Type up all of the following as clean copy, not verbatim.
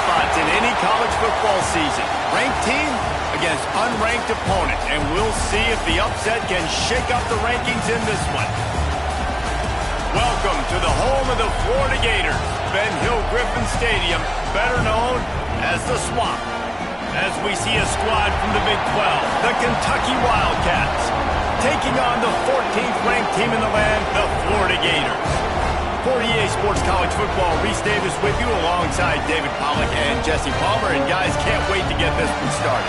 spots in any college football season. Ranked team against unranked opponent, and we'll see if the upset can shake up the rankings in this one. Welcome to the home of the Florida Gators, Ben Hill Griffin Stadium, better known as the Swamp. As we see a squad from the Big 12, the Kentucky Wildcats, taking on the 14th ranked team in the land, the Florida Gators. For EA Sports College Football, Reese Davis with you alongside David Pollack and Jesse Palmer. And guys, can't wait to get this one started.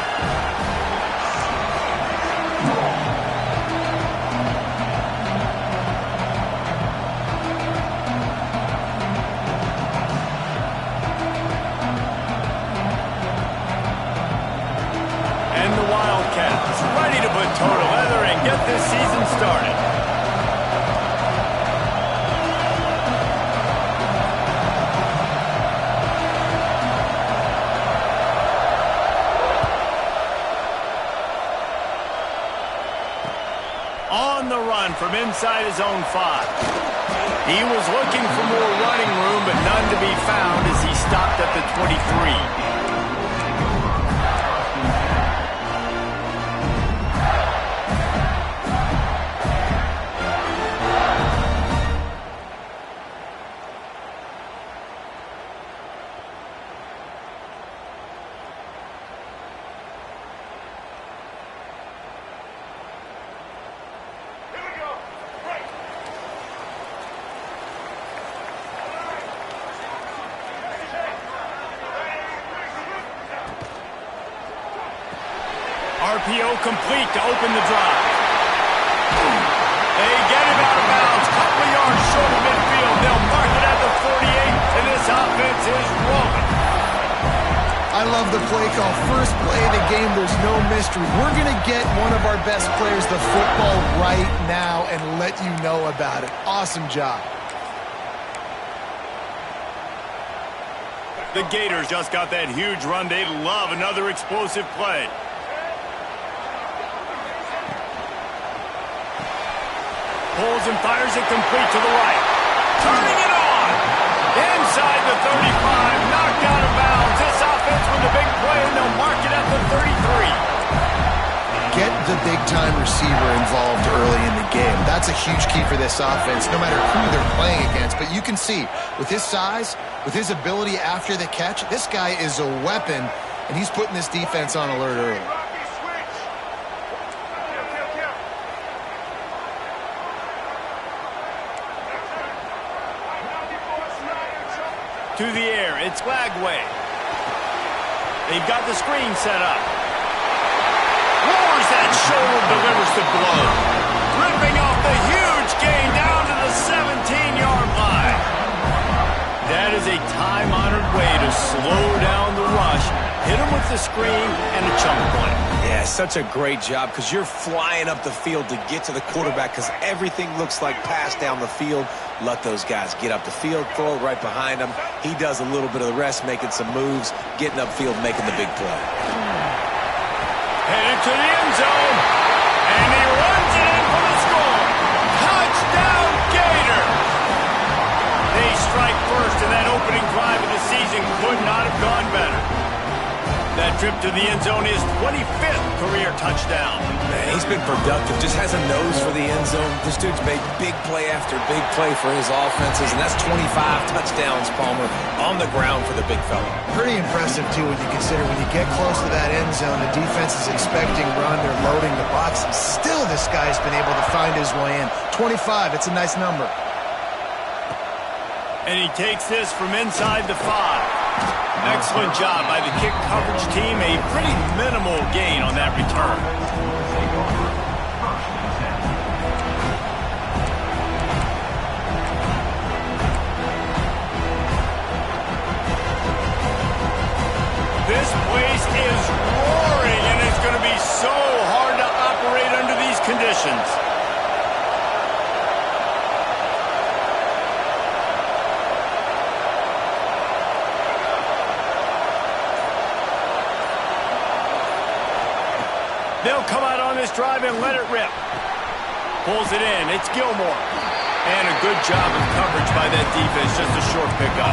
And the Wildcats ready to put toe to leather and get this season started. On the run from inside his own 5. He was looking for more running room, but none to be found as he stopped at the 23. RPO complete to open the drive. They get him out of bounds, couple of yards short of midfield. They'll mark it at the 48, and this offense is rolling. I love the play call. First play of the game, there's no mystery. We're going to get one of our best players the football right now and let you know about it. Awesome job. The Gators just got that huge run. They love another explosive play. Pulls and fires it complete to the right. Turning it on. Inside the 35. Knocked out of bounds. This offense with the big play, and they'll mark it at the 33. Get the big-time receiver involved early in the game. That's a huge key for this offense, no matter who they're playing against. But you can see, with his size, with his ability after the catch, this guy is a weapon, and he's putting this defense on alert early. To the air, it's Lagway. They've got the screen set up. Lowers that shoulder, delivers the blow. Ripping off the huge gain down to the 17-yard line. That is a time-honored way to slow down the rush. Hit him with the screen and a chunk play. Yeah, such a great job because you're flying up the field to get to the quarterback because everything looks like pass down the field. Let those guys get up the field, throw it right behind him. He does a little bit of the rest, making some moves, getting upfield, making the big play. Headed to the end zone, and he runs it in for the score. Touchdown, Gator! They strike first, and that opening drive of the season could not have gone better. That trip to the end zone is 25th career touchdown. Man, he's been productive, just has a nose for the end zone. This dude's made big play after big play for his offenses, and that's 25 touchdowns, Palmer, on the ground for the big fella. Pretty impressive, too, when you consider when you get close to that end zone, the defense is expecting run, they're loading the box, and still this guy's been able to find his way in. 25, it's a nice number. And he takes this from inside the 5. Excellent job by the kick coverage team. A pretty minimal gain on that return. This place is roaring, and it's going to be so hard to operate under these conditions. They'll come out on this drive and let it rip. Pulls it in. It's Gilmore. And a good job of coverage by that defense. Just a short pickup.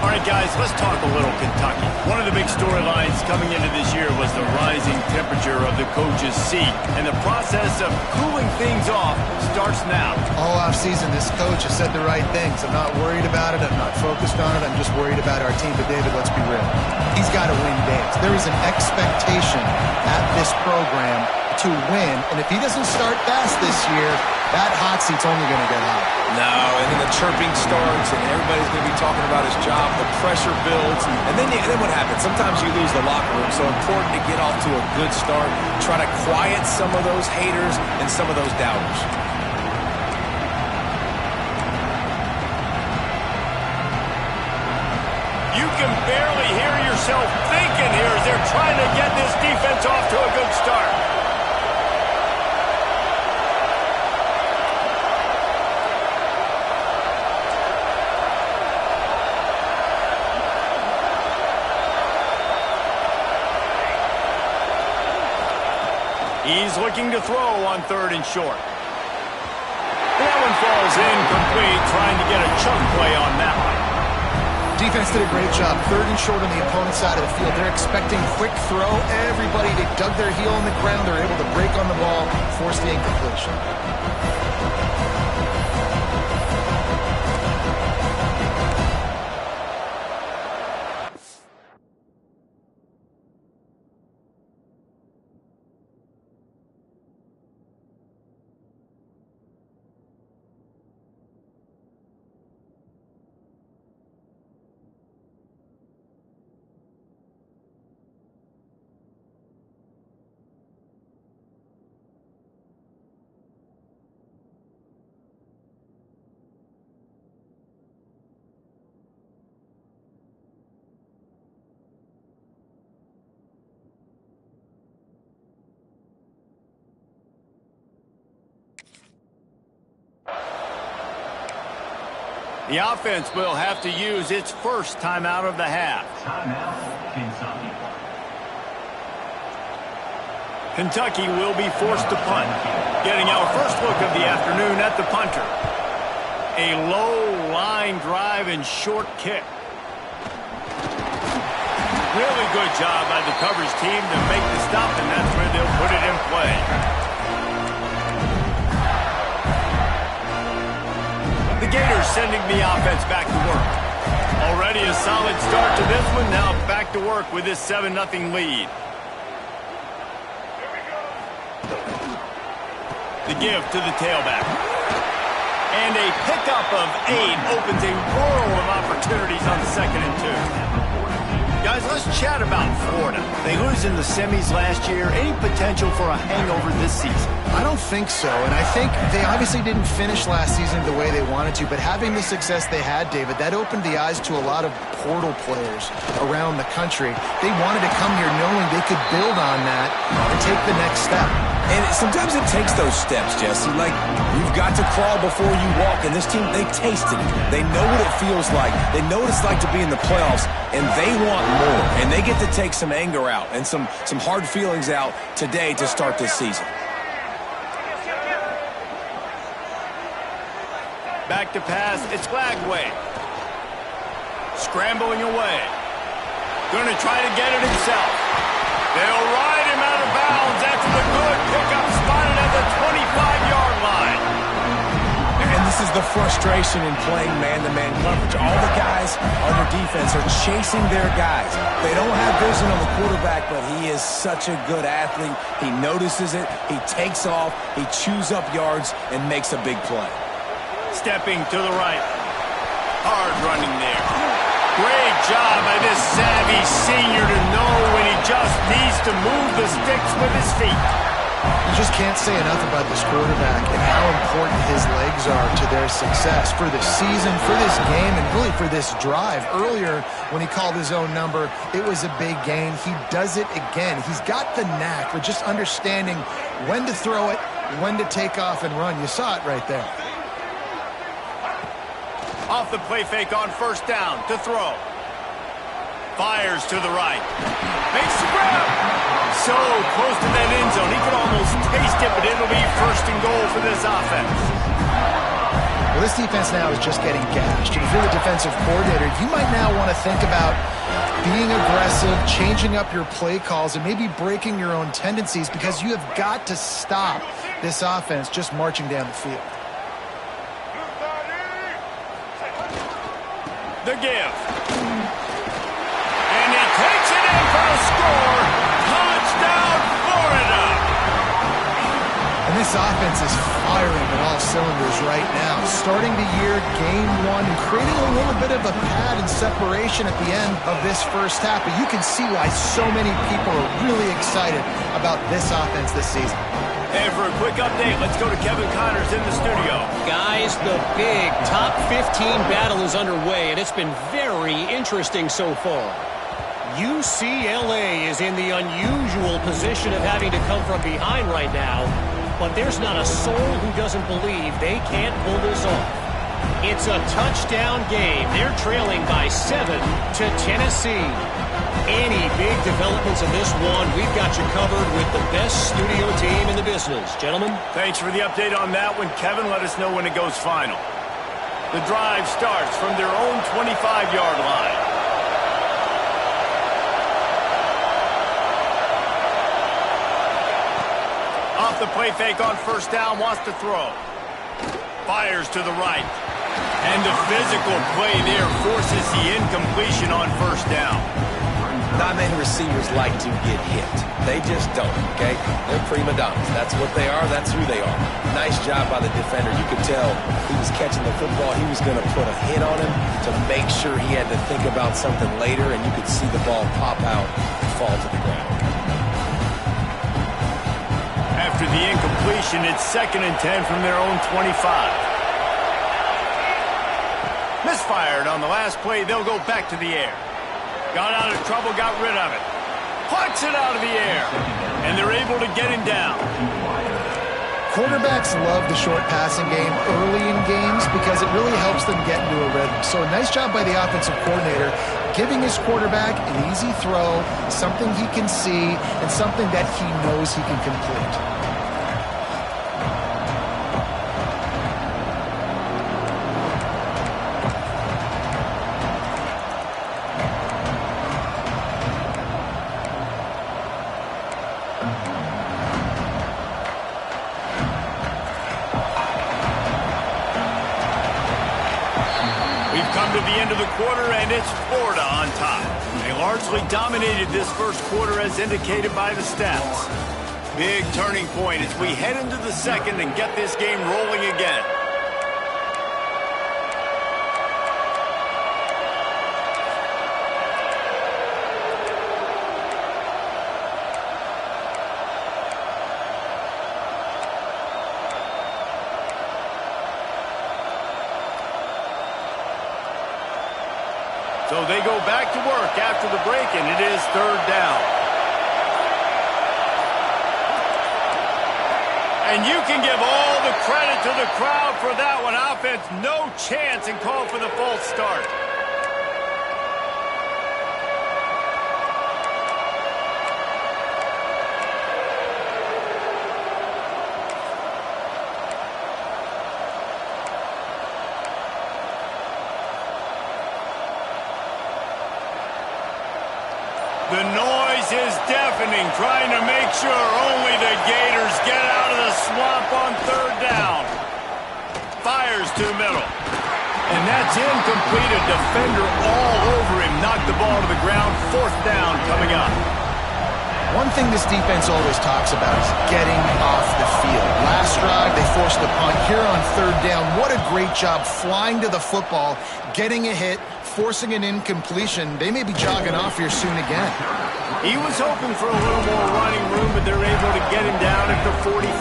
All right, guys, let's talk a little Kentucky. One of the big storylines coming into this year was the rising temperature of the coach's seat, and the process of cooling things off starts now. All offseason, this coach has said the right things. I'm not worried about it. I'm not focused on it. I'm just worried about our team. But, David, let's be real. He's got to win games. There is an expectation at this program to win, and if he doesn't start fast this year, that hot seat's only going to get hot. No, and then the chirping starts, and everybody's going to be talking about his job. The pressure builds, and then what happens? Sometimes you lose the locker room, so important to get off to a good start. Try to quiet some of those haters and some of those doubters. You can barely hear yourself thinking here as they're trying to get this defense off to a good start. He's looking to throw on 3rd and short. That one falls incomplete, trying to get a chunk play on that one. Defense did a great job. 3rd and short on the opponent's side of the field. They're expecting quick throw. Everybody, they dug their heel in the ground. They're able to break on the ball, force the incompletion. The offense will have to use its first timeout of the half. Timeout, Kentucky. Kentucky will be forced to punt. Getting our first look of the afternoon at the punter. A low line drive and short kick. Really good job by the coverage team to make the stop, and that's where they'll put it in play. The Gators sending the offense back to work. Already a solid start to this one. Now back to work with this 7-0 lead. The give to the tailback. And a pickup of 8 opens a world of opportunities on 2nd and 2. Guys, let's chat about Florida. They lose in the semis last year. Any potential for a hangover this season? I don't think so, and I think they obviously didn't finish last season the way they wanted to, but having the success they had, David, that opened the eyes to a lot of portal players around the country. They wanted to come here knowing they could build on that and take the next step. And sometimes it takes those steps, Jesse. Like, you've got to crawl before you walk. And this team, they tasted it. They know what it feels like. They know what it's like to be in the playoffs, and they want more. And they get to take some anger out and some hard feelings out today to start this season. Back to pass. It's Lagway. Scrambling away. Going to try to get it himself. They'll ride him out of bounds after the good pickup spotted at the 25-yard line. And this is the frustration in playing man-to-man coverage. All the guys on their defense are chasing their guys. They don't have vision on the quarterback, but he is such a good athlete. He notices it. He takes off. He chews up yards and makes a big play. Stepping to the right. Hard running there. Great job by this savvy senior to know when he just needs to move the sticks with his feet. You just can't say enough about this quarterback and how important his legs are to their success for this season, for this game, and really for this drive. Earlier, when he called his own number, it was a big gain. He does it again. He's got the knack for just understanding when to throw it, when to take off and run. You saw it right there. Off the play fake on 1st down to throw. Fires to the right. Makes the grab. So close to that end zone. He could almost taste it, but it'll be 1st and goal for this offense. Well, this defense now is just getting gashed. And if you're the defensive coordinator, you might now want to think about being aggressive, changing up your play calls, and maybe breaking your own tendencies, because you have got to stop this offense just marching down the field. The give. And he takes it in for a score. Touchdown, Florida. And this offense is firing on all cylinders right now. Starting the year, game one, and creating a little bit of a pad and separation at the end of this first half. But you can see why so many people are really excited about this offense this season. And for a quick update, let's go to Kevin Connors in the studio. Guys, the big top 15 battle is underway, and it's been very interesting so far. UCLA is in the unusual position of having to come from behind right now, but there's not a soul who doesn't believe they can't pull this off. It's a touchdown game. They're trailing by 7 to Tennessee. Any big developments in this one, we've got you covered with the best studio team in the business. Gentlemen? Thanks for the update on that one, Kevin. Let us know when it goes final. The drive starts from their own 25-yard line. Off the play fake on first down, wants to throw. Fires to the right. And the physical play there forces the incompletion on first down. Not many receivers like to get hit. They just don't, okay? They're prima donnas. That's what they are. That's who they are. Nice job by the defender. You could tell he was catching the football. He was going to put a hit on him to make sure he had to think about something later, and you could see the ball pop out and fall to the ground. After the incompletion, it's 2nd and 10 from their own 25. Misfired on the last play. They'll go back to the air. Got out of trouble, got rid of it. Plucks it out of the air. And they're able to get him down. Quarterbacks love the short passing game early in games because it really helps them get into a rhythm. So a nice job by the offensive coordinator giving his quarterback an easy throw, something he can see, and something that he knows he can complete. Quarter, and it's Florida on top. They largely dominated this first quarter as indicated by the stats. Big turning point as we head into the second and get this game rolling again. So they go back to work after the break, and it is 3rd down. And you can give all the credit to the crowd for that one. Offense, no chance, and call for the false start. The noise is deafening, trying to make sure only the Gators get out of the swamp on 3rd down. Fires to the middle. And that's incomplete. A defender all over him. Knocked the ball to the ground. 4th down coming up. One thing this defense always talks about is getting off the field. Last drive, they forced the punt. Here on 3rd down, what a great job flying to the football, getting a hit, forcing an incompletion. They may be jogging off here soon again. He was hoping for a little more running room, but they're able to get him down at the 45.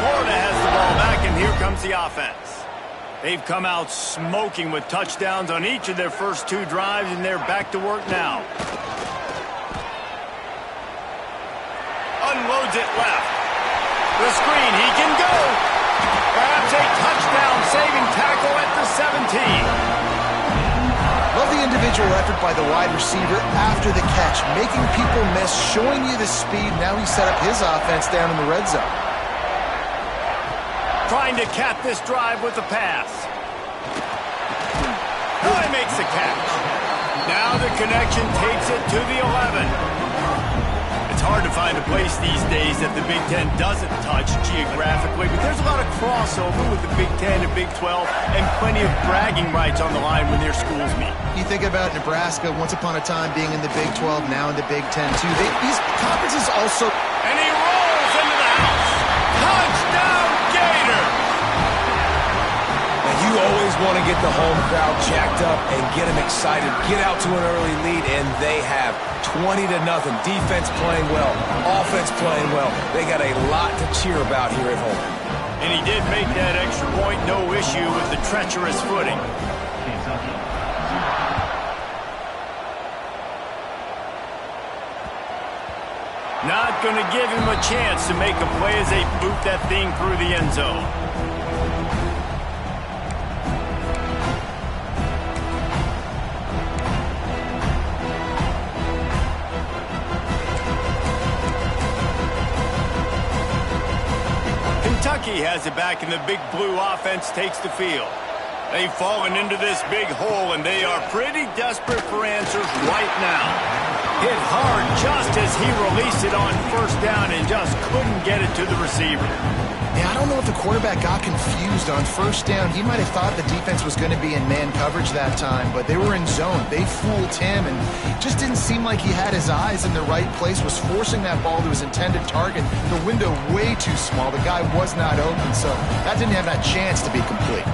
Florida has the ball back, and here comes the offense. They've come out smoking with touchdowns on each of their first 2 drives, and they're back to work now. Unloads it left. The screen, he can go. Perhaps a touchdown saving tackle at the 17. Love the individual individual effort by the wide receiver after the catch, making people miss, showing you the speed. Now he set up his offense down in the red zone. Trying to cap this drive with the pass. Oh, he makes the catch. Now the connection takes it to the 11. It's hard to find a place these days that the Big Ten doesn't touch geographically, but there's a lot of crossover with the Big Ten and Big 12 and plenty of bragging rights on the line when their schools meet. You think about Nebraska once upon a time being in the Big 12, now in the Big 10 too. These conferences also... And he rolls into the house. Touchdown, Gator! And you always want to get the home crowd jacked up and get them excited, get out to an early lead, and they have 20-0. Defense playing well, offense playing well. They got a lot to cheer about here at home. And he did make that extra point, no issue with the treacherous footing. Not going to give him a chance to make a play as they boot that thing through the end zone. Kentucky has it back, and the big blue offense takes the field. They've fallen into this big hole, and they are pretty desperate for answers right now. Hit hard just as he released it on first down and just couldn't get it to the receiver. Yeah, I don't know if the quarterback got confused on first down. He might have thought the defense was going to be in man coverage that time, but they were in zone. They fooled him, and just didn't seem like he had his eyes in the right place, was forcing that ball to his intended target. The window way too small. The guy was not open, so that didn't have that chance to be complete.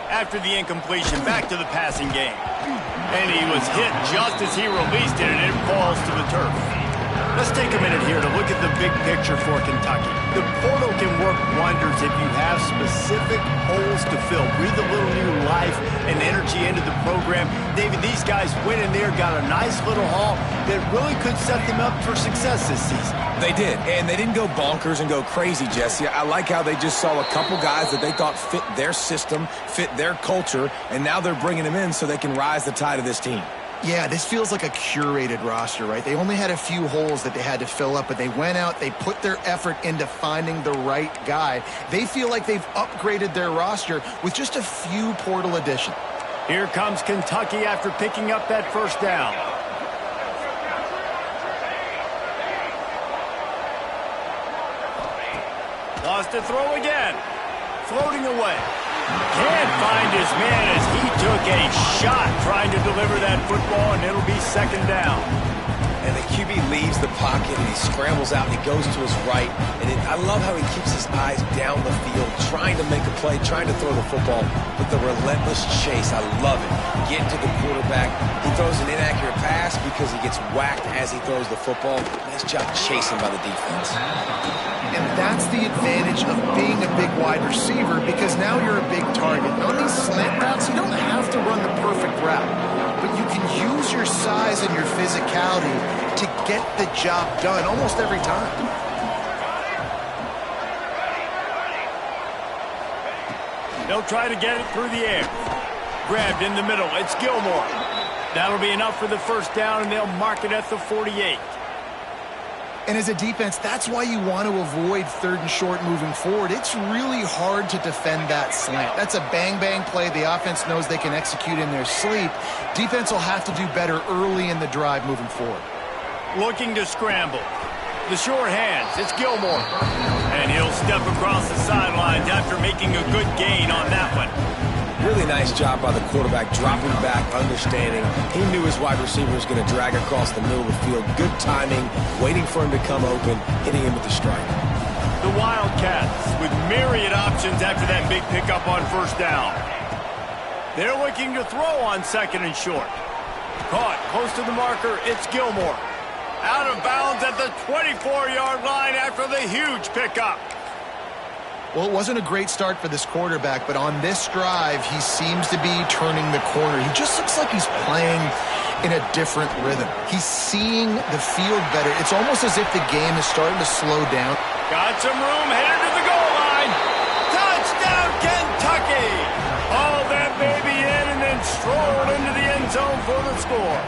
After the incompletion, back to the passing game. And he was hit just as he released it, and it falls to the turf. Let's take a minute here to look at the big picture for Kentucky. The portal can work wonders if you have specific holes to fill. Breathe a little new life and energy into the program. David, these guys went in there, got a nice little haul that really could set them up for success this season. They did, and they didn't go bonkers and go crazy, Jesse. I like how they just saw a couple guys that they thought fit their system, fit their culture, and now they're bringing them in so they can rise the tide of this team. Yeah, this feels like a curated roster, right? They only had a few holes that they had to fill up, but they went out, they put their effort into finding the right guy. They feel like they've upgraded their roster with just a few portal additions. Here comes Kentucky after picking up that first down. Lost to throw again. Floating away. Can't find his man as he took a shot trying to deliver that football, and it'll be second down. And the QB leaves the pocket, and he scrambles out, and he goes to his right. And I love how he keeps his eyes down the field, trying to make a play, trying to throw the football. But the relentless chase, I love it. Getting to the quarterback. He throws an inaccurate pass because he gets whacked as he throws the football. Nice job chasing by the defense. And that's the advantage of being a big wide receiver, because now you're a big target. And on these slant routes, you don't have to run the perfect route, but you can use your size and your physicality to get the job done almost every time. They'll try to get it through the air. Grabbed in the middle. It's Gilmore. That'll be enough for the first down, and they'll mark it at the 48. And as a defense, that's why you want to avoid third and short moving forward. It's really hard to defend that slant. That's a bang-bang play the offense knows they can execute in their sleep. Defense will have to do better early in the drive moving forward. Looking to scramble. The short hands, it's Gilmore. And he'll step across the sidelines after making a good gain on that one. Really nice job by the quarterback, dropping back, understanding. He knew his wide receiver was going to drag across the middle of the field. Good timing, waiting for him to come open, hitting him with the strike. The Wildcats with myriad options after that big pickup on first down. They're looking to throw on second and short. Caught close to the marker, it's Gilmore. Out of bounds at the 24-yard line after the huge pickup. Well, it wasn't a great start for this quarterback, but on this drive, he seems to be turning the corner. He just looks like he's playing in a different rhythm. He's seeing the field better. It's almost as if the game is starting to slow down. Got some room, headed to the goal line. Touchdown, score.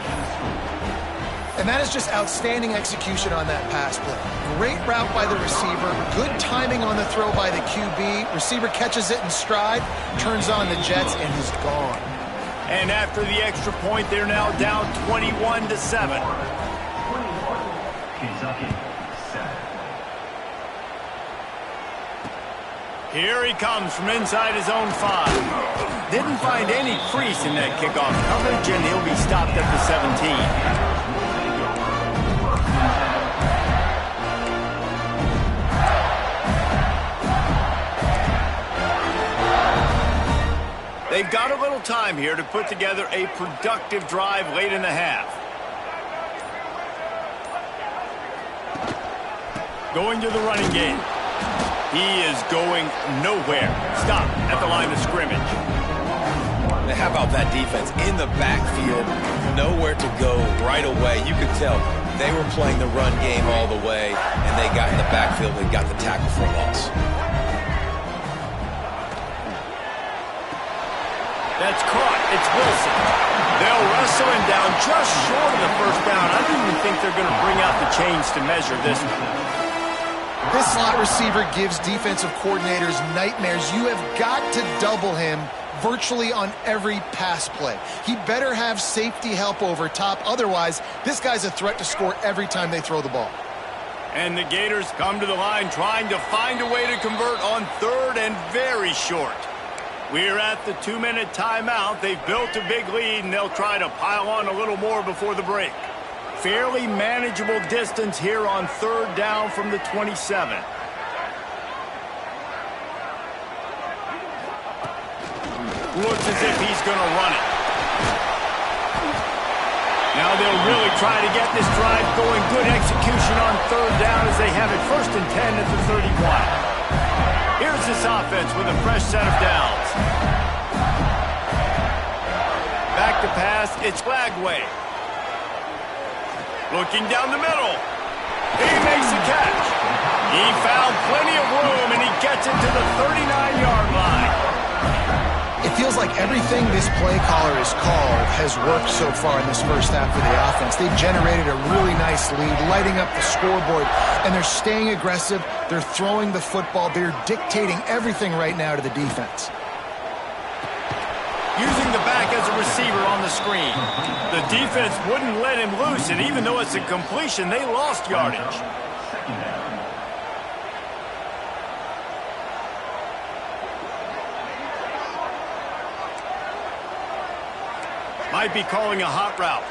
And that is just outstanding execution on that pass play. Great route by the receiver, good timing on the throw by the QB. Receiver catches it in stride, turns on the jets, and he's gone. And after the extra point, they're now down 21-7. Kentucky, 7. Here he comes from inside his own 5. Didn't find any crease in that kickoff coverage, and he'll be stopped at the 17. They've got a little time here to put together a productive drive late in the half. Going to the running game. He is going nowhere. Stop at the line of scrimmage. Now, how about that defense in the backfield? Nowhere to go right away. You could tell they were playing the run game all the way, and they got in the backfield and got the tackle for a loss. That's caught. It's Wilson. They'll wrestle him down just short of the first down. I don't even think they're going to bring out the chains to measure this one. This slot receiver gives defensive coordinators nightmares. You have got to double him virtually on every pass play. He better have safety help over top. Otherwise, this guy's a threat to score every time they throw the ball. And the Gators come to the line trying to find a way to convert on third and very short. We're at the 2-minute timeout. They've built a big lead, and they'll try to pile on a little more before the break. Fairly manageable distance here on third down from the 27. Looks as if he's going to run it. Now they'll really try to get this drive going. Good execution on third down as they have it 1st and 10 at the 31. Here's this offense with a fresh set of downs. Back to pass, it's Lagway. Looking down the middle. He makes a catch. He found plenty of room, and he gets it to the 39-yard line. It feels like everything this play caller has called has worked so far in this first half of the offense. They've generated a really nice lead, lighting up the scoreboard, and they're staying aggressive. They're throwing the football. They're dictating everything right now to the defense. Using the back as a receiver on the screen. The defense wouldn't let him loose, and even though it's a completion, they lost yardage. Might be calling a hot route.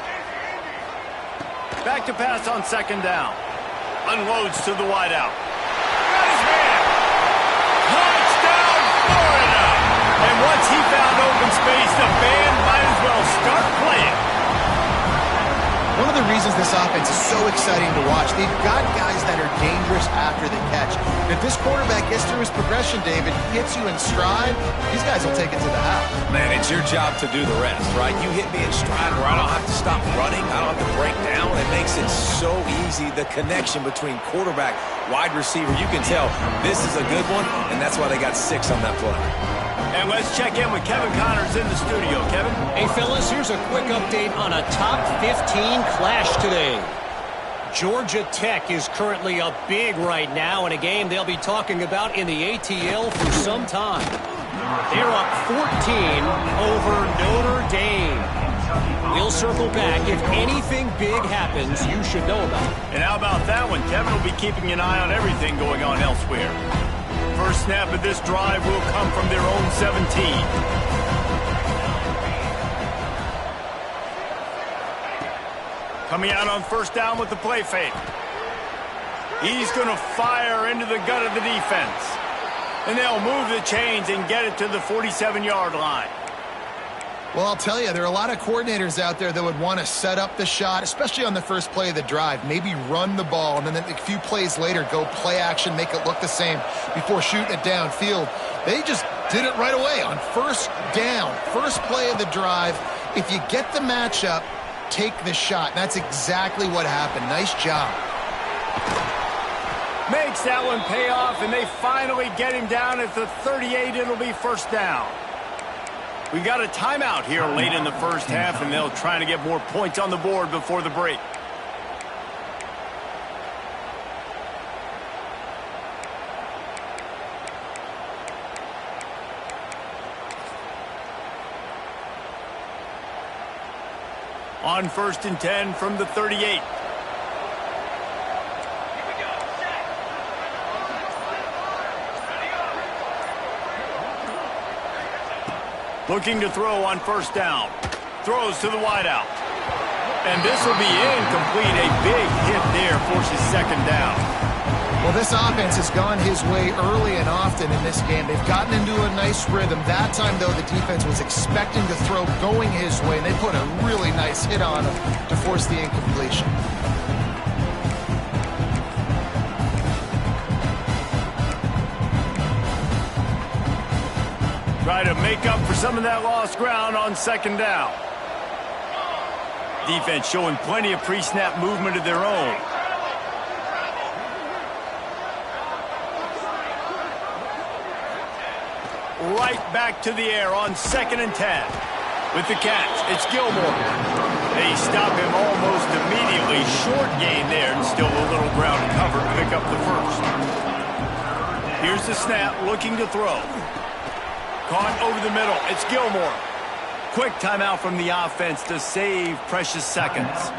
Back to pass on 2nd down. Unloads to the wideout. Got his man. Touchdown, Florida! And once he found open space, the band might as well start playing. One of the reasons this offense is so exciting to watch, they've got guys that are dangerous after the catch. And if this quarterback gets through his progression, David, hits you in stride, these guys will take it to the house. Man, it's your job to do the rest, right? You hit me in stride where I don't have to stop running. I don't have to break down. It makes it so easy, the connection between quarterback, wide receiver. You can tell this is a good one, and that's why they got 6 on that play. And let's check in with Kevin Connors in the studio. Kevin? Hey, fellas, here's a quick update on a top 15 clash today. Georgia Tech is currently up big right now in a game they'll be talking about in the ATL for some time. They're up 14 over Notre Dame. We'll circle back. If anything big happens, you should know about it. And how about that one? Kevin will be keeping an eye on everything going on elsewhere. First snap of this drive will come from their own 17. Coming out on 1st down with the play fake. He's going to fire into the gut of the defense. And they'll move the chains and get it to the 47-yard line. Well, I'll tell you, there are a lot of coordinators out there that would want to set up the shot, especially on the first play of the drive. Maybe run the ball, and then a few plays later, go play action, make it look the same before shooting it downfield. They just did it right away on 1st down, first play of the drive. If you get the matchup, take the shot. And that's exactly what happened. Nice job. Makes that one pay off, and they finally get him down at the 38. It'll be 1st down. We got a timeout here late in the first half, and they'll try to get more points on the board before the break. On 1st and 10 from the 38. Looking to throw on 1st down. Throws to the wideout. And this will be incomplete. A big hit there forces 2nd down. Well, this offense has gone his way early and often in this game. They've gotten into a nice rhythm. That time, though, the defense was expecting to throw going his way, and they put a really nice hit on him to force the incompletion. Try to make up for some of that lost ground on 2nd down. Defense showing plenty of pre-snap movement of their own. Right back to the air on 2nd and 10. With the catch, it's Gilmore. They stop him almost immediately. Short gain there, and still a little ground cover to pick up the 1st. Here's the snap, looking to throw. Caught over the middle. It's Gilmore. Quick timeout from the offense to save precious seconds.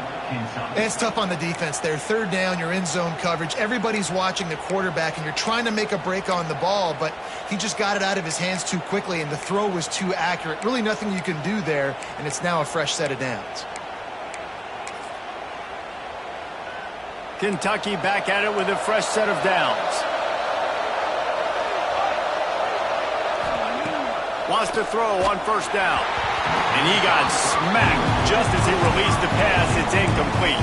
It's tough on the defense there. 3rd down, you're in zone coverage. Everybody's watching the quarterback, and you're trying to make a break on the ball, but he just got it out of his hands too quickly, and the throw was too accurate. Really nothing you can do there, and it's now a fresh set of downs. Kentucky back at it with a fresh set of downs. Wants to throw on 1st down. And he got smacked just as he released the pass. It's incomplete.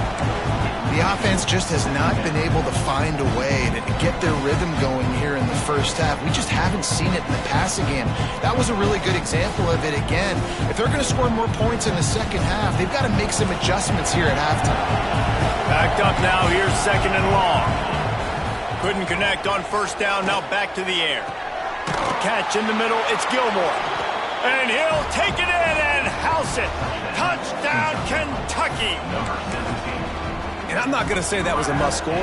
The offense just has not been able to find a way to get their rhythm going here in the first half. We just haven't seen it in the passing game. That was a really good example of it again. If they're going to score more points in the second half, they've got to make some adjustments here at halftime. Backed up now. Here's 2nd and long. Couldn't connect on 1st down. Now back to the air. Catch in the middle. It's Gilmore. And he'll take it in and house it. Touchdown, Kentucky. And I'm not going to say that was a must-score,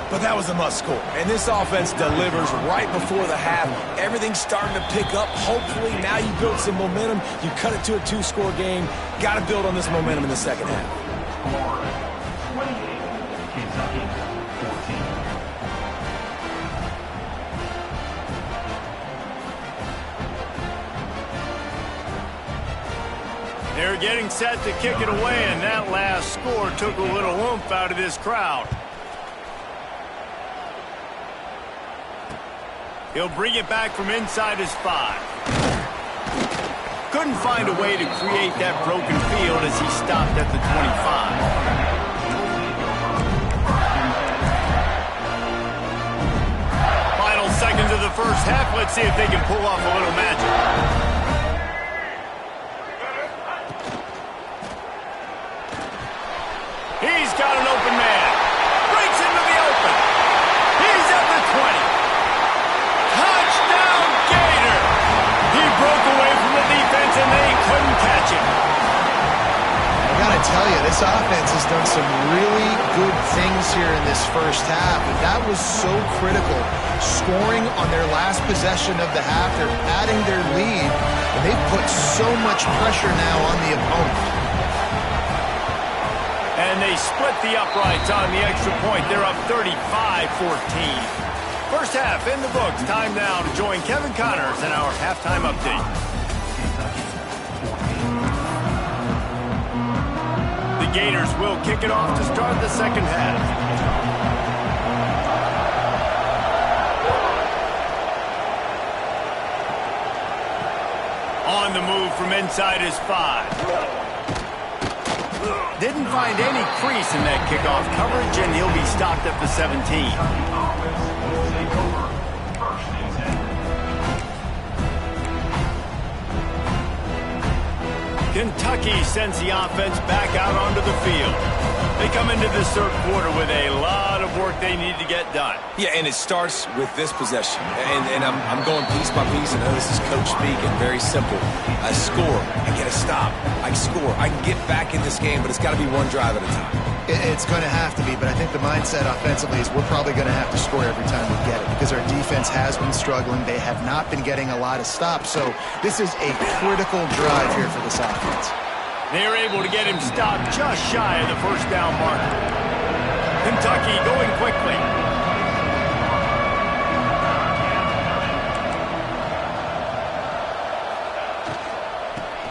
but that was a must-score. And this offense delivers right before the half. Everything's starting to pick up. Hopefully, now you build some momentum. You cut it to a 2-score game. Got to build on this momentum in the second half. 28, Kentucky 14. They're getting set to kick it away, and that last score took a little oomph out of this crowd. He'll bring it back from inside his 5. Couldn't find a way to create that broken field as he stopped at the 25. Final seconds of the first half. Let's see if they can pull off a little magic. He's got an open man. Breaks into the open. He's at the 20. Touchdown, Gator. He broke away from the defense, and they couldn't catch him. I got to tell you, this offense has done some really good things here in this first half, and that was so critical. Scoring on their last possession of the half, they're adding their lead, and they've put so much pressure now on the opponent. And they split the uprights on the extra point. They're up 35-14. First half in the books. Time now to join Kevin Connors in our halftime update. The Gators will kick it off to start the second half. On the move from inside his 5. Didn't find any crease in that kickoff coverage, and he'll be stopped at the 17. Kentucky sends the offense back out onto the field. They come into this third quarter with a lot of work they need to get done. Yeah, and it starts with this possession. And I'm going piece by piece. I know this is coach speak and very simple. I score. I get a stop. I score. I can get back in this game, but it's got to be one drive at a time. It's going to have to be, but I think the mindset offensively is we're probably going to have to score every time we get it because our defense has been struggling. They have not been getting a lot of stops, so this is a critical drive here for this offense. They're able to get him stopped just shy of the first down marker. Kentucky going quickly.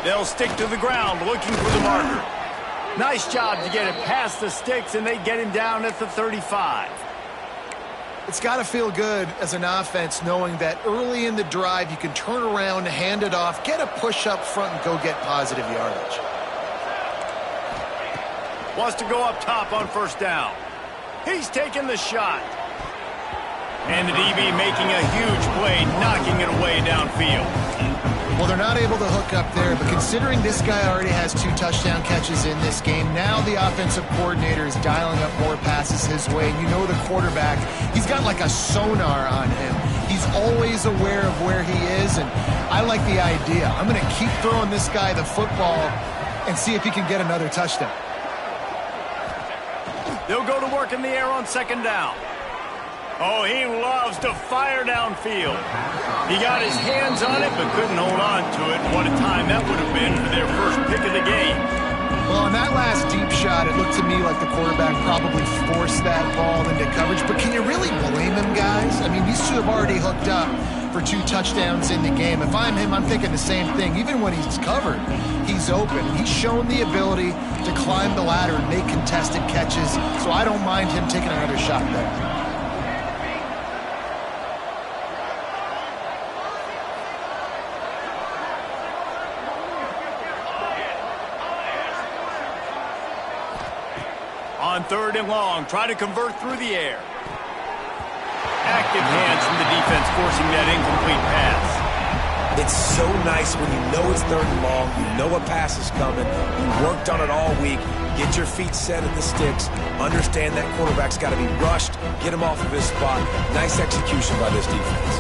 They'll stick to the ground looking for the marker. Nice job to get it past the sticks, and they get him down at the 35. It's got to feel good as an offense knowing that early in the drive you can turn around, hand it off, get a push up front, and go get positive yardage. Wants to go up top on first down. He's taking the shot. And the DB making a huge play, knocking it away downfield. Well, they're not able to hook up there, but considering this guy already has 2 touchdown catches in this game, now the offensive coordinator is dialing up more passes his way. And you know the quarterback, he's got like a sonar on him. He's always aware of where he is, and I like the idea. I'm going to keep throwing this guy the football and see if he can get another touchdown. They'll go to work in the air on second down. Oh, he loves to fire downfield. He got his hands on it, but couldn't hold on to it. What a time that would have been for their first pick of the game. Well, on that last deep shot, it looked to me like the quarterback probably forced that ball into coverage. But can you really blame him, guys? I mean, these two have already hooked up for 2 touchdowns in the game. If I'm him, I'm thinking the same thing. Even when he's covered, he's open. He's shown the ability to climb the ladder and make contested catches, so I don't mind him taking another shot there. On third and long, try to convert through the air. Active hands from the defense forcing that incomplete pass. It's so nice when you know it's third and long, you know a pass is coming, you worked on it all week, get your feet set at the sticks, understand that quarterback's got to be rushed, get him off of his spot. Nice execution by this defense.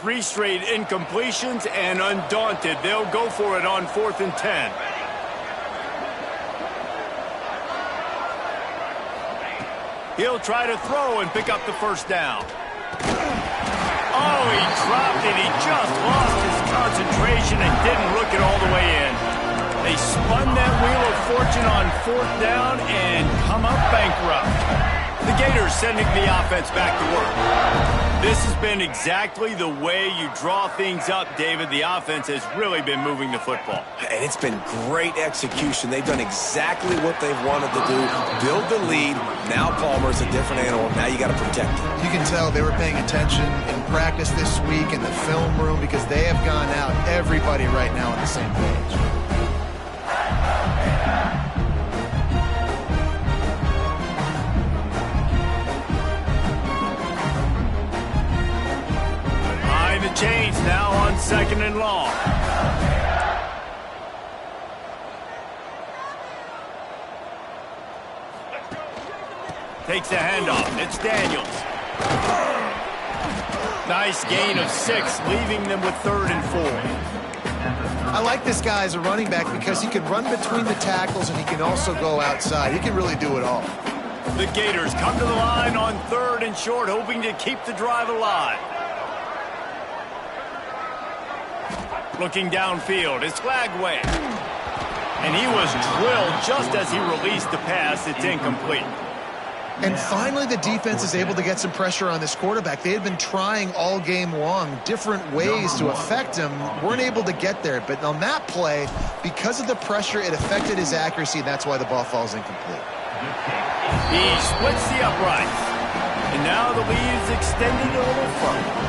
Three straight incompletions, and undaunted, they'll go for it on 4th and 10. He'll try to throw and pick up the first down. Oh, he dropped it. He just lost his concentration and didn't look it all the way in. They spun that wheel of fortune on 4th down and come up bankrupt. The Gators sending the offense back to work. This has been exactly the way you draw things up, David. The offense has really been moving the football. And it's been great execution. They've done exactly what they've wanted to do. Build the lead. Now Palmer's a different animal. Now you got to protect him. You can tell they were paying attention in practice this week in the film room because they have gone out, everybody right now on the same page. Chains now on 2nd and long. Takes the handoff. It's Daniels. Nice gain of 6, leaving them with 3rd and 4. I like this guy as a running back because he can run between the tackles and he can also go outside. He can really do it all. The Gators come to the line on 3rd and short, hoping to keep the drive alive. Looking downfield, it's Flagway. And he was drilled just as he released the pass. It's incomplete. And finally, the defense is able to get some pressure on this quarterback. They had been trying all game long, different ways to affect him. Weren't able to get there. But on that play, because of the pressure, it affected his accuracy, and that's why the ball falls incomplete. He splits the uprights. And now the lead is extended a little further.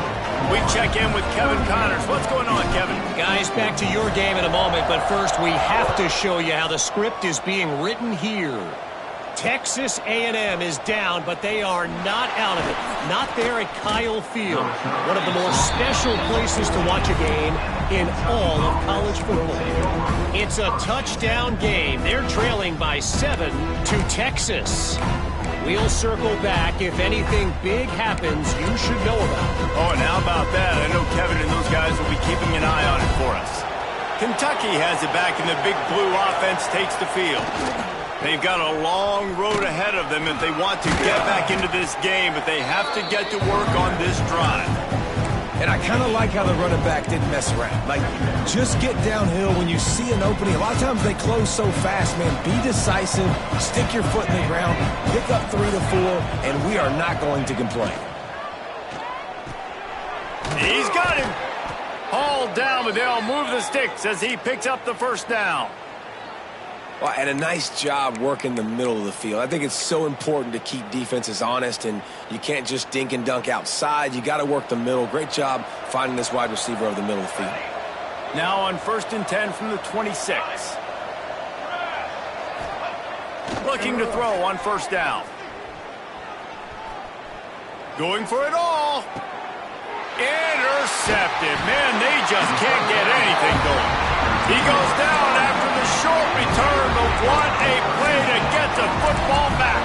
We check in with Kevin Connors. What's going on, Kevin? Guys, back to your game in a moment, but first we have to show you how the script is being written here. Texas A&M is down, but they are not out of it. Not there at Kyle Field, one of the more special places to watch a game in all of college football. It's a touchdown game. They're trailing by 7 to Texas. We'll circle back if anything big happens you should know about. Oh, and how about that? I know Kevin and those guys will be keeping an eye on it for us. Kentucky has it back, and the big blue offense takes the field. They've got a long road ahead of them if they want to get back into this game, but they have to get to work on this drive. And I kind of like how the running back didn't mess around. Like, just get downhill when you see an opening. A lot of times they close so fast, man. Be decisive, stick your foot in the ground, pick up 3 to 4, and we are not going to complain. He's got him. Hauled down, but they'll move the sticks as he picks up the first down. Well, and a nice job working the middle of the field. I think it's so important to keep defenses honest, and you can't just dink and dunk outside. You got to work the middle. Great job finding this wide receiver over the middle of the field. Now on 1st and 10 from the 26. Looking to throw on 1st down. Going for it all. Intercepted. Man, they just can't get anything going. He goes down after the short return, but what a play to get the football back.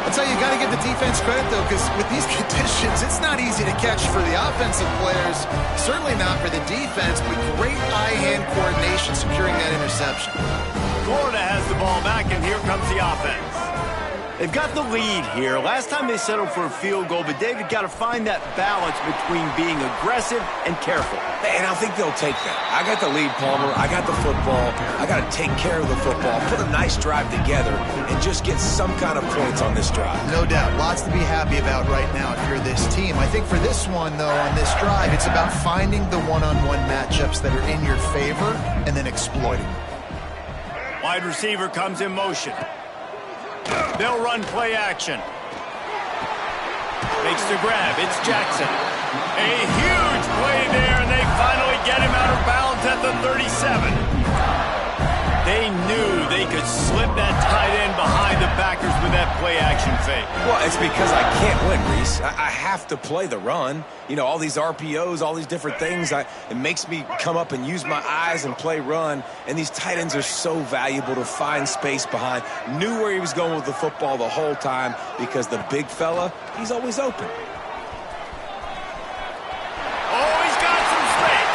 I'll tell you, you got to give the defense credit, though, because with these conditions, it's not easy to catch for the offensive players. Certainly not for the defense, but great eye-hand coordination securing that interception. Florida has the ball back, and here comes the offense. They've got the lead here. Last time they settled for a field goal, but David got to find that balance between being aggressive and careful. And I think they'll take that. I got the lead, Palmer. I got the football. I got to take care of the football, put a nice drive together, and just get some kind of points on this drive. No doubt. Lots to be happy about right now if you're this team. I think for this one, though, on this drive, it's about finding the one-on-one matchups that are in your favor and then exploiting them. Wide receiver comes in motion. They'll run play action. Makes the grab. It's Jackson. A huge play there, and they finally get him out of bounds at the 37. They knew they could slip that tight end behind the backers with that play action fake. Well, it's because I can't win, Reese. I have to play the run. You know, all these RPOs, all these different things. It makes me come up and use my eyes and play run. And these tight ends are so valuable to find space behind. Knew where he was going with the football the whole time because the big fella, he's always open. Oh, he's got some space.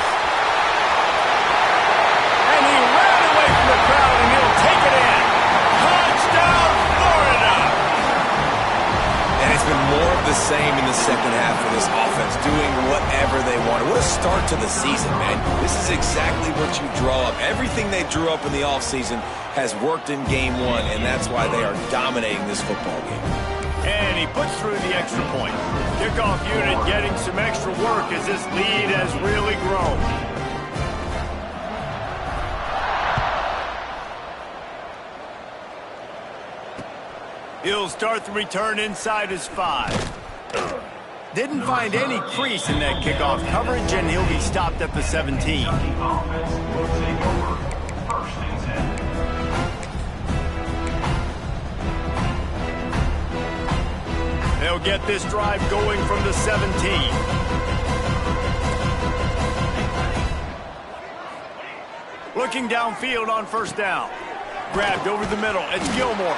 And he ran away from the crowd, and he'll take it in. Touchdown, Florida! And it's been more of the same in the second half for this offense, doing whatever they want. What a start to the season, man. This is exactly what you draw up. Everything they drew up in the offseason has worked in game 1, and that's why they are dominating this football game. And he puts through the extra point. Kickoff unit getting some extra work as this lead has really grown. He'll start the return inside his 5. Didn't find any crease in that kickoff coverage, and he'll be stopped at the 17. The offense will take over 1st and 10. They'll get this drive going from the 17. Looking downfield on 1st down. Grabbed over the middle. It's Gilmore.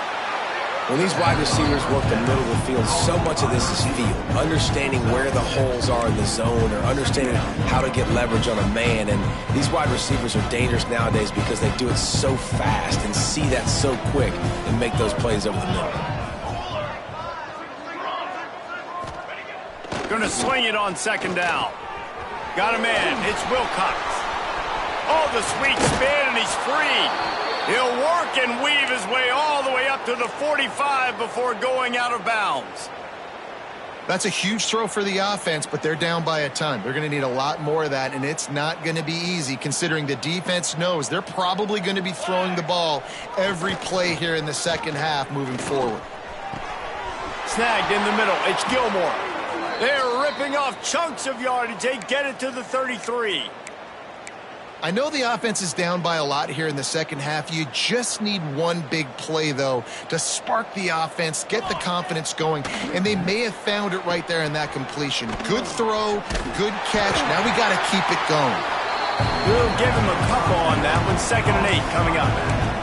When these wide receivers work the middle of the field, so much of this is feel. Understanding where the holes are in the zone or understanding how to get leverage on a man. And these wide receivers are dangerous nowadays because they do it so fast and see that so quick and make those plays over the middle. Gonna swing it on 2nd down. Got a man. It's Wilcox. Oh, the sweet spin, and he's free. He'll work and weave his way all the way up to the 45 before going out of bounds. That's a huge throw for the offense, but they're down by a ton. They're going to need a lot more of that, and it's not going to be easy considering the defense knows they're probably going to be throwing the ball every play here in the second half moving forward. Snagged in the middle. It's Gilmore. They're ripping off chunks of yardage. They get it to the 33. I know the offense is down by a lot here in the second half. You just need one big play, though, to spark the offense, get the confidence going, and they may have found it right there in that completion. Good throw, good catch. Now we got to keep it going. We'll give him a couple on that one. 2nd and 8 coming up.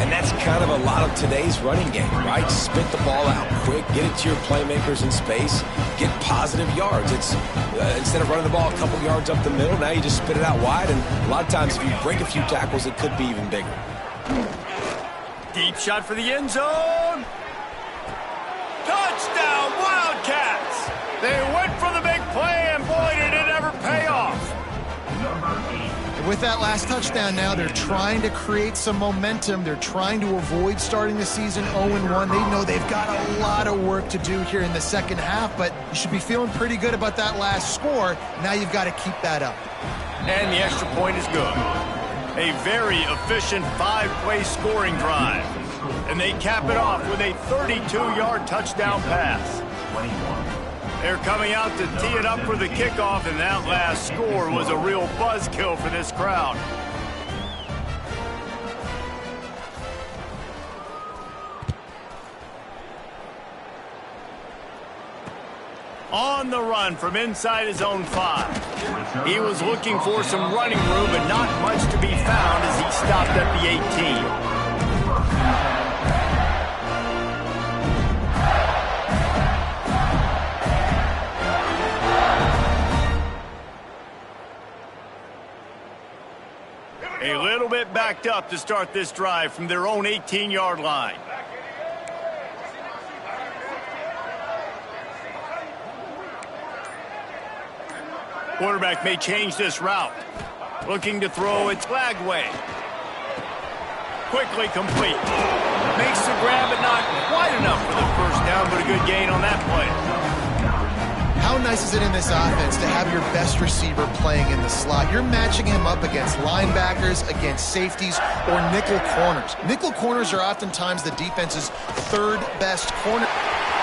And that's kind of a lot of today's running game, right? Spit the ball out quick, get it to your playmakers in space, get positive yards. It's instead of running the ball a couple yards up the middle, now you just spit it out wide, and a lot of times if you break a few tackles, it could be even bigger. Deep shot for the end zone. Touchdown, Wildcats! They went for the big play, and boy, did it ever pay off. And with that last touchdown now, they're trying to create some momentum. They're trying to avoid starting the season 0-1. They know they've got a lot of work to do here in the second half, but you should be feeling pretty good about that last score. Now you've got to keep that up. And the extra point is good. A very efficient 5-play scoring drive. And they cap it off with a 32-yard touchdown pass. 21. They're coming out to tee it up for the kickoff, and that last score was a real buzzkill for this crowd. On the run from inside his own 5. He was looking for some running room, but not much to be found as he stopped at the 18. A little bit backed up to start this drive from their own 18-yard line. Quarterback may change this route. Looking to throw, it's Lagway. Quickly complete. Makes the grab, but not quite enough for the first down, but a good gain on that play. How nice is it in this offense to have your best receiver playing in the slot? You're matching him up against linebackers, against safeties, or nickel corners. Nickel corners are oftentimes the defense's 3rd best corner.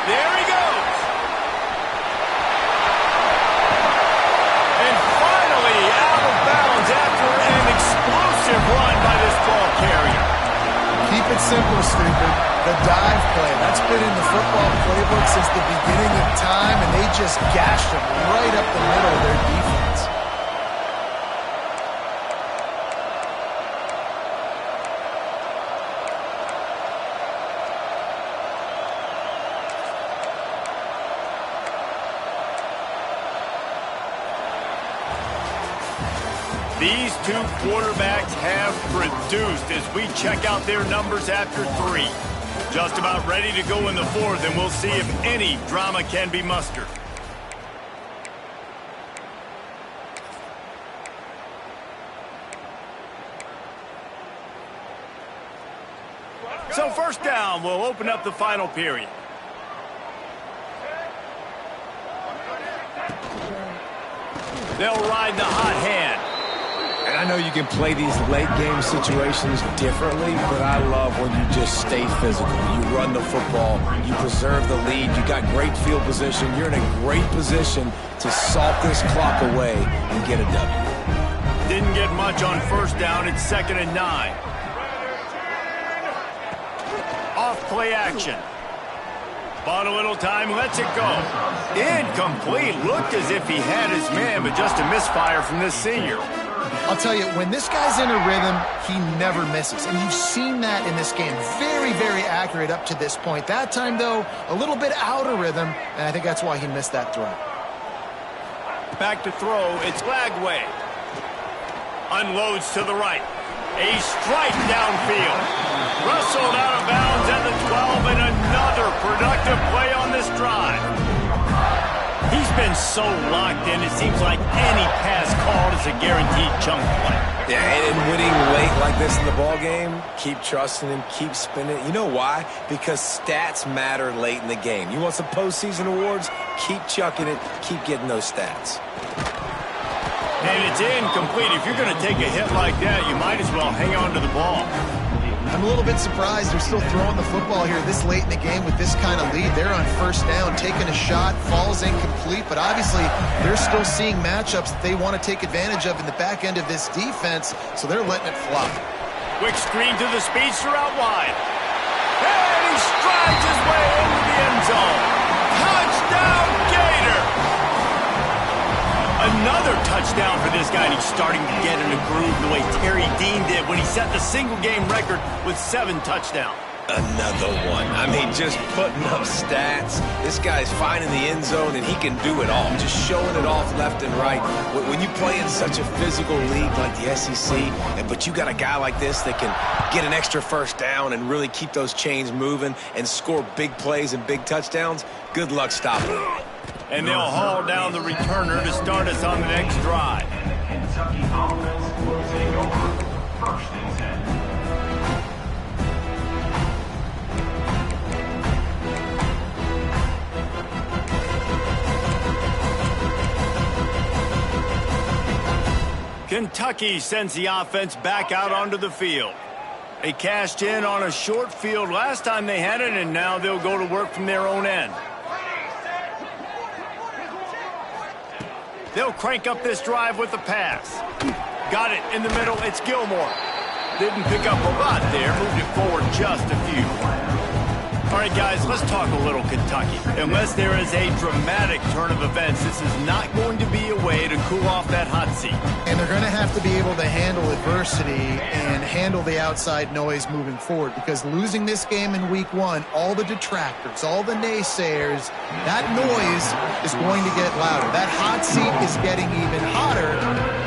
There he goes. And finally out of bounds after an explosive run by this ball carrier. Keep it simple, stupid. The dive play. That's been in the football playbook since the beginning of time, and they just gashed him right up the middle of their defense. These two quarterbacks have produced as we check out their numbers after 3. Just about ready to go in the 4th, and we'll see if any drama can be mustered. So 1st down will open up the final period. They'll ride the hot hand. And I know you can play these late game situations differently, but I love when you just stay physical. You run the football, you preserve the lead, you got great field position, you're in a great position to salt this clock away and get a W. Didn't get much on 1st down, it's 2nd and 9. Off play action. Bought a little time, lets it go. Incomplete, looked as if he had his man, but just a misfire from this senior. I'll tell you, when this guy's in a rhythm, he never misses. And you've seen that in this game. Very, very accurate up to this point. That time, though, a little bit out of rhythm, and I think that's why he missed that throw. Back to throw, it's Lagway. Unloads to the right. A strike downfield. Rustled out of bounds at the 12, and another productive play on this drive. He's been so locked in, it seems like any pass called is a guaranteed chunk play. Yeah, and winning late like this in the ball game, keep trusting him, keep spinning. You know why? Because stats matter late in the game. You want some postseason awards? Keep chucking it, keep getting those stats. And it's incomplete. If you're going to take a hit like that, you might as well hang on to the ball. I'm a little bit surprised they're still throwing the football here this late in the game with this kind of lead. They're on first down, taking a shot, falls incomplete, but obviously they're still seeing matchups that they want to take advantage of in the back end of this defense, so they're letting it fly. Quick screen to the speedster out wide. And he strides his way into the end zone. Touchdown, Gator! Another touchdown for this guy, and he's starting to get in a groove the way Terry Dean did when he set the single-game record with 7 touchdowns. Another one. I mean, just putting up stats. This guy's finding the end zone, and he can do it all. Just showing it off left and right. When you play in such a physical league like the SEC, but you got a guy like this that can get an extra first down and really keep those chains moving and score big plays and big touchdowns, good luck stopping him. And they'll haul down the returner to start us on the next drive. Kentucky offense will take over first and 10. Kentucky sends the offense back out onto the field. They cashed in on a short field last time they had it, and now they'll go to work from their own end. They'll crank up this drive with the pass. Got it in the middle. It's Gilmore. Didn't pick up a lot there. Moved it forward just a few. All right, guys, let's talk a little Kentucky. Unless there is a dramatic turn of events, this is not going to be a way to cool off that hot seat. And they're going to have to be able to handle adversity and handle the outside noise moving forward, because losing this game in week 1, all the detractors, all the naysayers, that noise is going to get louder. That hot seat is getting even hotter.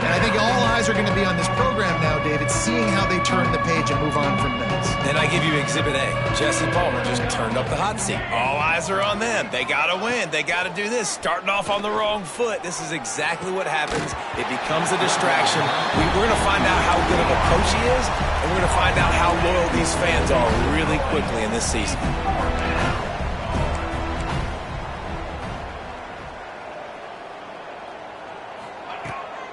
And I think all eyes are going to be on this program now, David, seeing how they turn the page and move on from this. And I give you Exhibit A. Jesse Palmer just turned up the hot seat. All eyes are on them. They got to win. They got to do this. Starting off on the wrong foot. This is exactly what happens. It becomes a distraction. We're going to find out how good of a coach he is, and we're going to find out how loyal these fans are really quickly in this season.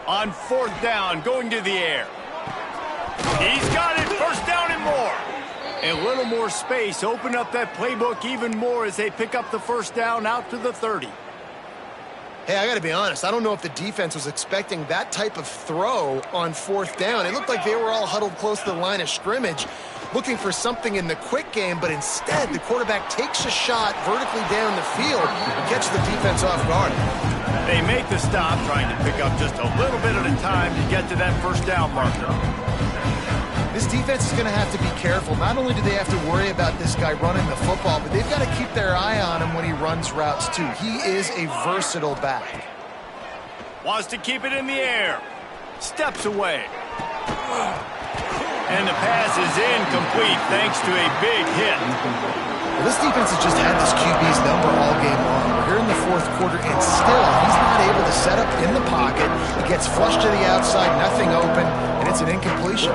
On 4th down, going to the air. He's got it. First down and more. A little more space. Open up that playbook even more as they pick up the first down out to the 30. Hey, I got to be honest. I don't know if the defense was expecting that type of throw on 4th down. It looked like they were all huddled close to the line of scrimmage, looking for something in the quick game, but instead the quarterback takes a shot vertically down the field and catches the defense off guard. They make the stop, trying to pick up just a little bit at a time to get to that first down marker. This defense is going to have to be careful. Not only do they have to worry about this guy running the football, but they've got to keep their eye on him when he runs routes too. He is a versatile back. Wants to keep it in the air. Steps away. And the pass is incomplete thanks to a big hit. Well, this defense has just had this QB's number all game long. We're here in the 4th quarter, and still he's not able to set up in the pocket. He gets flushed to the outside, nothing open, and it's an incompletion.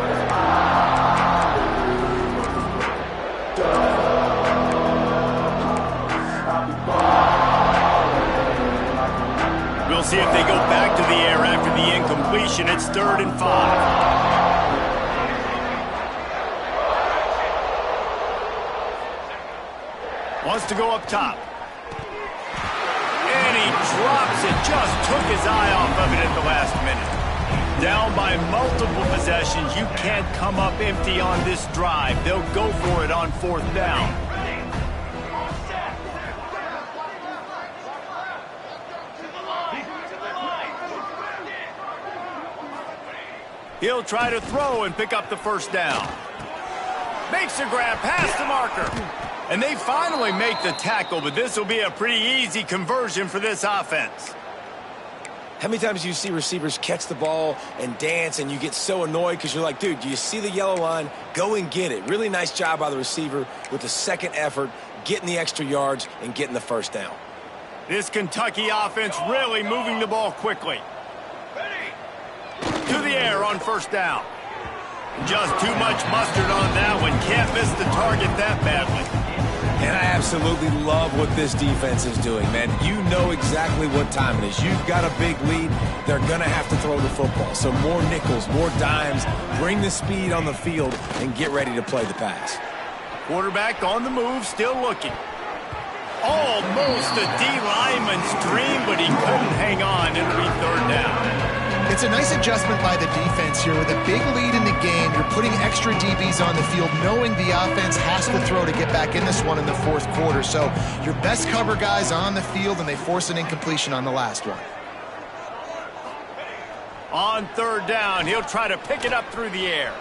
We'll see if they go back to the air after the incompletion. It's 3rd and 5. Wants to go up top. And he drops it. Just took his eye off of it at the last minute. Down by multiple possessions. You can't come up empty on this drive. They'll go for it on 4th down. He'll try to throw and pick up the first down. Makes a grab past the marker. And they finally make the tackle, but this will be a pretty easy conversion for this offense. How many times do you see receivers catch the ball and dance and you get so annoyed because you're like, dude, do you see the yellow line? Go and get it. Really nice job by the receiver with the second effort, getting the extra yards and getting the first down. This Kentucky offense really moving the ball quickly. To the air on first down. Just too much mustard on that one. Can't miss the target that badly. And I absolutely love what this defense is doing, man. You know exactly what time it is. You've got a big lead. They're going to have to throw the football. So more nickels, more dimes, bring the speed on the field, and get ready to play the pass. Quarterback on the move, still looking. Almost a D lineman's dream, but he couldn't hang on. It'll be third down. It's a nice adjustment by the defense here. With a big lead in the game, you're putting extra DBs on the field, knowing the offense has to throw to get back in this one in the fourth quarter. So your best cover guys on the field, and they force an incompletion on the last one. On third down, he'll try to pick it up through the air.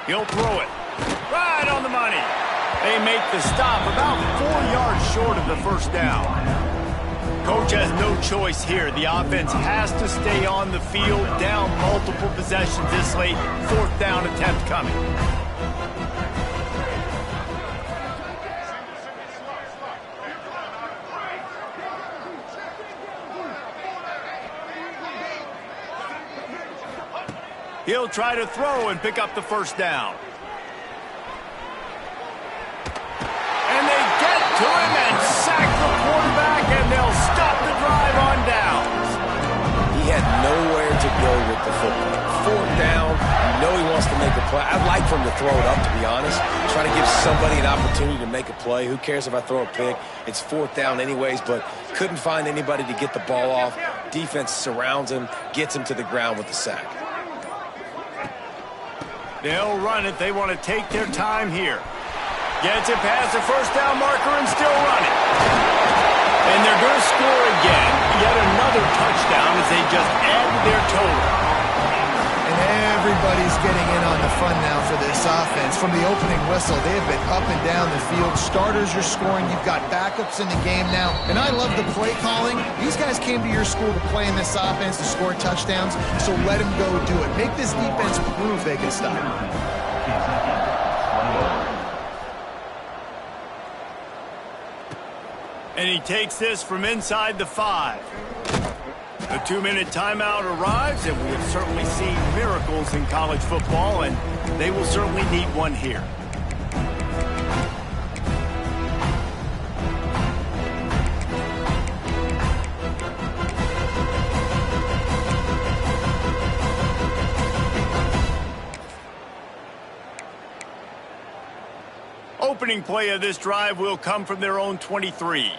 He'll throw it right on the money. They make the stop about 4 yards short of the first down. Coach has no choice here. The offense has to stay on the field, down multiple possessions this late. Fourth down attempt coming. He'll try to throw and pick up the first down. And they get to him and sack the quarterback, and they'll stop the drive on downs. He had nowhere to go with the football. Fourth down, you know he wants to make a play. I'd like for him to throw it up, to be honest. Try to give somebody an opportunity to make a play. Who cares if I throw a pick? It's fourth down anyways, but couldn't find anybody to get the ball off. Defense surrounds him, gets him to the ground with the sack. They'll run it. They want to take their time here. Gets it past the first down marker and still running. And they're going to score again. Yet another touchdown as they just add to their total. And everybody's getting in on the fun now for this offense. From the opening whistle, they have been up and down the field. Starters are scoring. You've got backups in the game now. And I love the play calling. These guys came to your school to play in this offense to score touchdowns, so let them go do it. Make this defense prove they can stop. And he takes this from inside the 5. The 2-minute timeout arrives, and we have certainly seen miracles in college football, and they will certainly need one here. Opening play of this drive will come from their own 23.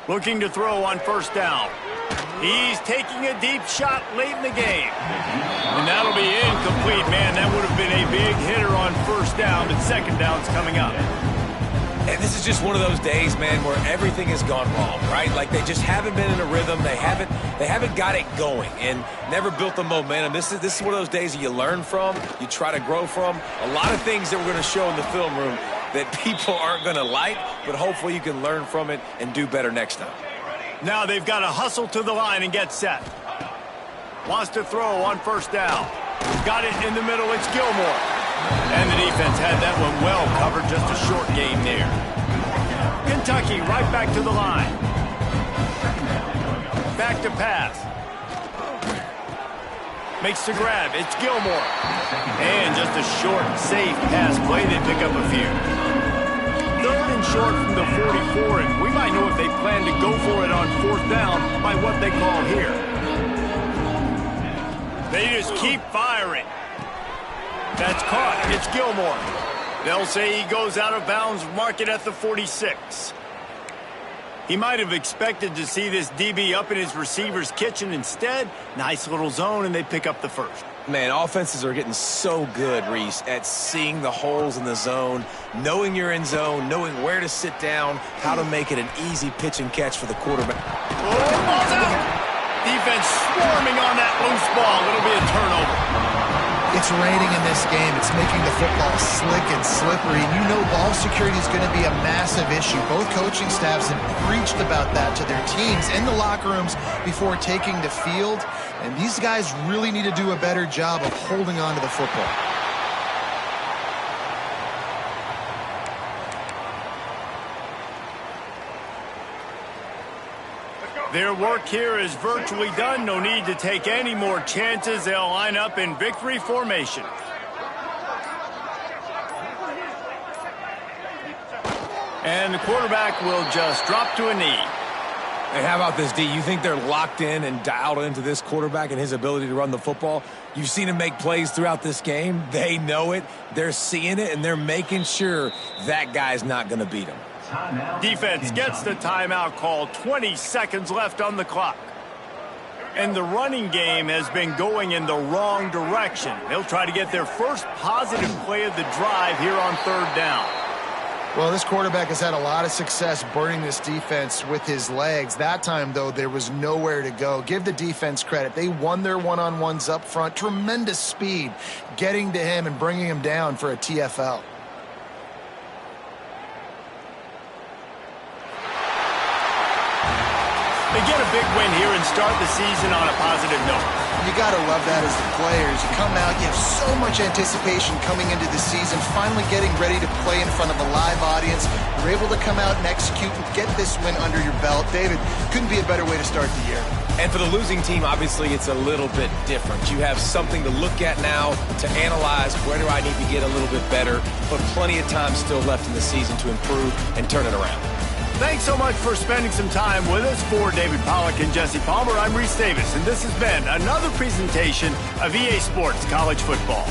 Looking to throw on first down. He's taking a deep shot late in the game. And that'll be incomplete. Man, that would have been a big hitter on first down, but second down's coming up. And this is just one of those days, man, where everything has gone wrong, right? Like they just haven't been in a rhythm. They haven't got it going and never built the momentum. This is one of those days that you learn from, you try to grow from. A lot of things that we're going to show in the film room that people aren't going to like, but hopefully you can learn from it and do better next time. Now they've got to hustle to the line and get set. Wants to throw on first down. Got it in the middle. It's Gilmore. And the defense had that one well covered. Just a short game there. Kentucky right back to the line. Back to pass. Makes the grab. It's Gilmore. And just a short, safe pass play. They pick up a few. Third and short from the 44, and we might know if they plan to go for it on fourth down by what they call here. They just keep firing. That's caught. It's Gilmore. They'll say he goes out of bounds, mark it at the 46. He might have expected to see this DB up in his receiver's kitchen. Instead, nice little zone, and they pick up the first. Man, offenses are getting so good, Reese, at seeing the holes in the zone, knowing you're in zone, knowing where to sit down, how to make it an easy pitch and catch for the quarterback. Oh, ball's out! Defense swarming on that loose ball. It'll be a turnover. It's raining in this game. It's making the football slick and slippery. And you know ball security is going to be a massive issue. Both coaching staffs have preached about that to their teams in the locker rooms before taking the field. And these guys really need to do a better job of holding on to the football. Their work here is virtually done. No need to take any more chances. They'll line up in victory formation. And the quarterback will just drop to a knee. Hey, how about this, D? You think they're locked in and dialed into this quarterback and his ability to run the football? You've seen him make plays throughout this game. They know it. They're seeing it, and they're making sure that guy's not going to beat him. Defense gets the timeout call. 20 seconds left on the clock. And the running game has been going in the wrong direction. They'll try to get their first positive play of the drive here on third down. Well, this quarterback has had a lot of success burning this defense with his legs. That time, though, there was nowhere to go. Give the defense credit. They won their one-on-ones up front. Tremendous speed getting to him and bringing him down for a TFL. They get a big win here and start the season on a positive note. You got to love that as the players. You come out, you have so much anticipation coming into the season, finally getting ready to play in front of a live audience. You're able to come out and execute and get this win under your belt. David, couldn't be a better way to start the year. And for the losing team, obviously, it's a little bit different. You have something to look at now, to analyze where do I need to get a little bit better, but plenty of time still left in the season to improve and turn it around. Thanks so much for spending some time with us. For David Pollack and Jesse Palmer, I'm Reese Davis, and this has been another presentation of EA Sports College Football.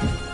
game.